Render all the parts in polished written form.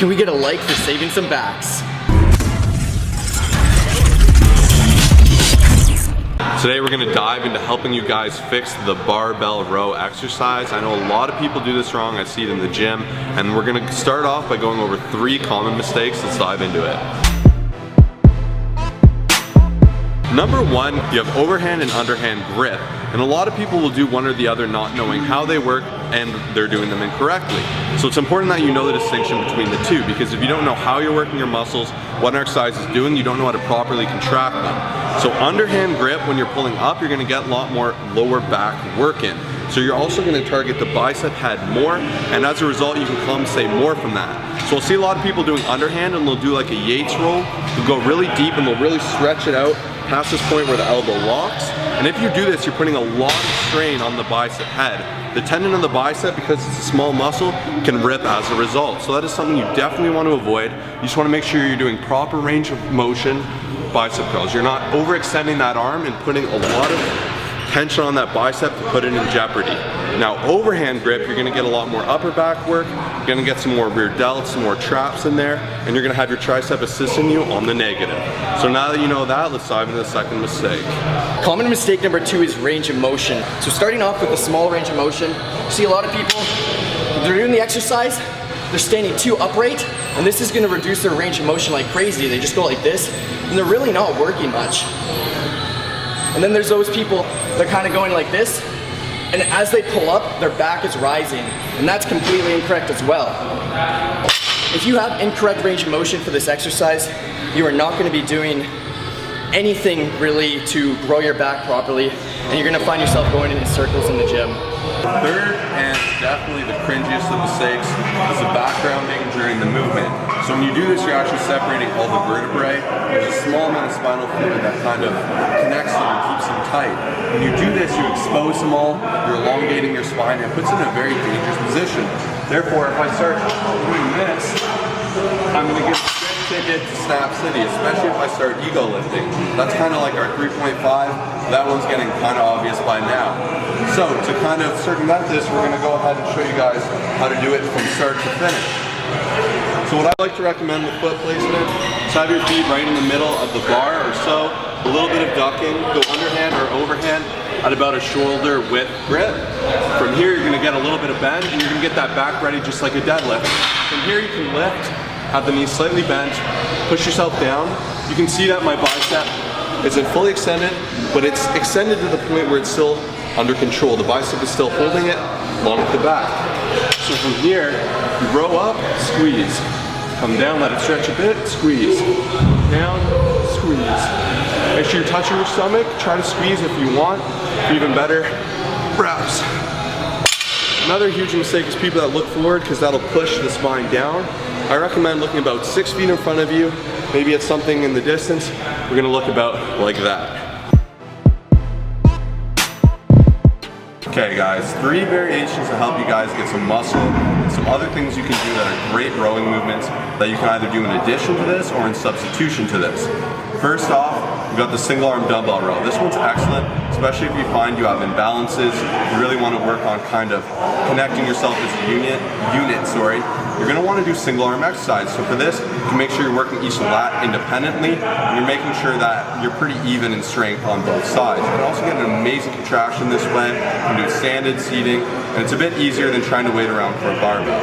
Can we get a like for saving some backs? Today we're gonna dive into helping you guys fix the barbell row exercise. I know a lot of people do this wrong. I see it in the gym. And we're gonna start off by going over 3 common mistakes. Let's dive into it. Number 1, you have overhand and underhand grip. And a lot of people will do one or the other not knowing how they work and they're doing them incorrectly. So it's important that you know the distinction between the two, because if you don't know how you're working your muscles, what an exercise is doing, you don't know how to properly contract them. So underhand grip, when you're pulling up, you're gonna get a lot more lower back work in. So you're also gonna target the bicep head more, and as a result, you can compensate more from that. So I'll see a lot of people doing underhand and they'll do like a Yates roll. They'll go really deep and they'll really stretch it out past this point where the elbow locks. And if you do this, you're putting a lot of strain on the bicep head. The tendon of the bicep, because it's a small muscle, can rip as a result. So that is something you definitely want to avoid. You just want to make sure you're doing proper range of motion bicep curls. You're not overextending that arm and putting a lot of tension on that bicep to put it in jeopardy. Now overhand grip, you're gonna get a lot more upper back work, you're gonna get some more rear delts, some more traps in there, and you're gonna have your tricep assisting you on the negative. So now that you know that, let's dive into the second mistake. Common mistake number 2 is range of motion. So starting off with a small range of motion, you see a lot of people, they're doing the exercise, they're standing too upright, and this is gonna reduce their range of motion like crazy. They just go like this, and they're really not working much. And then there's those people, they're kind of going like this, and as they pull up, their back is rising, and that's completely incorrect as well. If you have incorrect range of motion for this exercise, you are not going to be doing anything really to grow your back properly, and you're going to find yourself going in circles in the gym. Third, and definitely the cringiest of mistakes, is the backgrounding during the movement. So when you do this, you're actually separating all the vertebrae. There's a small amount of spinal fluid that kind of connects them and keeps them tight. When you do this, you expose them all, you're elongating your spine, and it puts you in a very dangerous position. Therefore, if I start doing this, I'm going to get a straight ticket to Snap City, especially if I start ego lifting. That's kind of like our 3.5. That one's getting kind of obvious by now. So to kind of circumvent this, we're going to go ahead and show you guys how to do it from start to finish. So what I like to recommend with foot placement is have your feet right in the middle of the bar or so, a little bit of ducking, go underhand or overhand at about a shoulder width grip. From here you're going to get a little bit of bend and you're going to get that back ready just like a deadlift. From here you can lift, have the knees slightly bent, push yourself down. You can see that my bicep isn't fully extended, but it's extended to the point where it's still under control. The bicep is still holding it along with the back. So from here, you row up, squeeze. Come down, let it stretch a bit, squeeze. Down, squeeze. Make sure you're touching your stomach. Try to squeeze if you want. Even better, reps. Another huge mistake is people that look forward, because that'll push the spine down. I recommend looking about 6 feet in front of you, maybe at something in the distance. We're gonna look about like that. Okay guys, 3 variations to help you guys get some muscle, and some other things you can do that are great rowing movements that you can either do in addition to this or in substitution to this. First off, we've got the single arm dumbbell row. This one's excellent, especially if you find you have imbalances, you really want to work on kind of connecting yourself as a unit. You're going to want to do single arm exercise. So for this, you can make sure you're working each lat independently, and you're making sure that you're pretty even in strength on both sides. You can also get an amazing contraction this way. You can do it standing, seating, and it's a bit easier than trying to wait around for a barbell.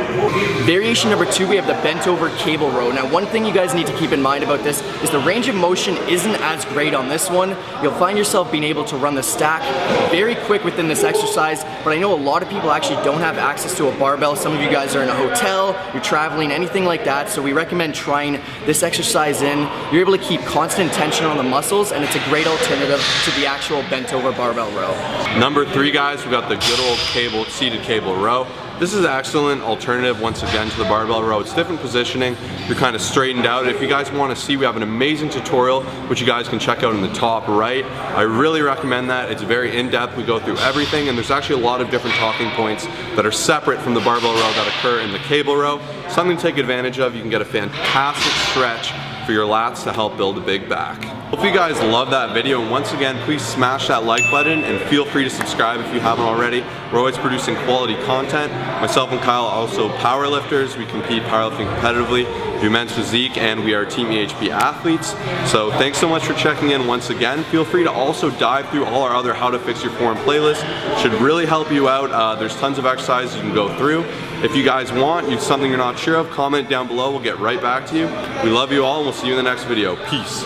Variation number 2, we have the bent over cable row. Now one thing you guys need to keep in mind about this is the range of motion isn't as great on this one. You'll find yourself being able to run the stack very quick within this exercise, but I know a lot of people actually don't have access to a barbell. Some of you guys are in a hotel, you're traveling, anything like that, so we recommend trying this exercise in. You're able to keep constant tension on the muscles, and it's a great alternative to the actual bent over barbell row. Number 3 guys, we've got the good old seated cable row. This is an excellent alternative once again to the barbell row. It's different positioning, you're kind of straightened out. If you guys want to see, we have an amazing tutorial which you guys can check out in the top right. I really recommend that. It's very in-depth, we go through everything, and there's actually a lot of different talking points that are separate from the barbell row that occur in the cable row. Something to take advantage of. You can get a fantastic stretch for your lats to help build a big back. Hope you guys love that video, and once again, please smash that like button and feel free to subscribe if you haven't already. We're always producing quality content. Myself and Kyle are also powerlifters. We compete powerlifting competitively, do men's physique, and we are Team EHP athletes. So thanks so much for checking in once again. Feel free to also dive through all our other How to Fix Your Form playlists. Should really help you out. There's tons of exercises you can go through. If you guys want, something you're not sure of, comment down below. We'll get right back to you. We love you all, and we'll see you in the next video. Peace.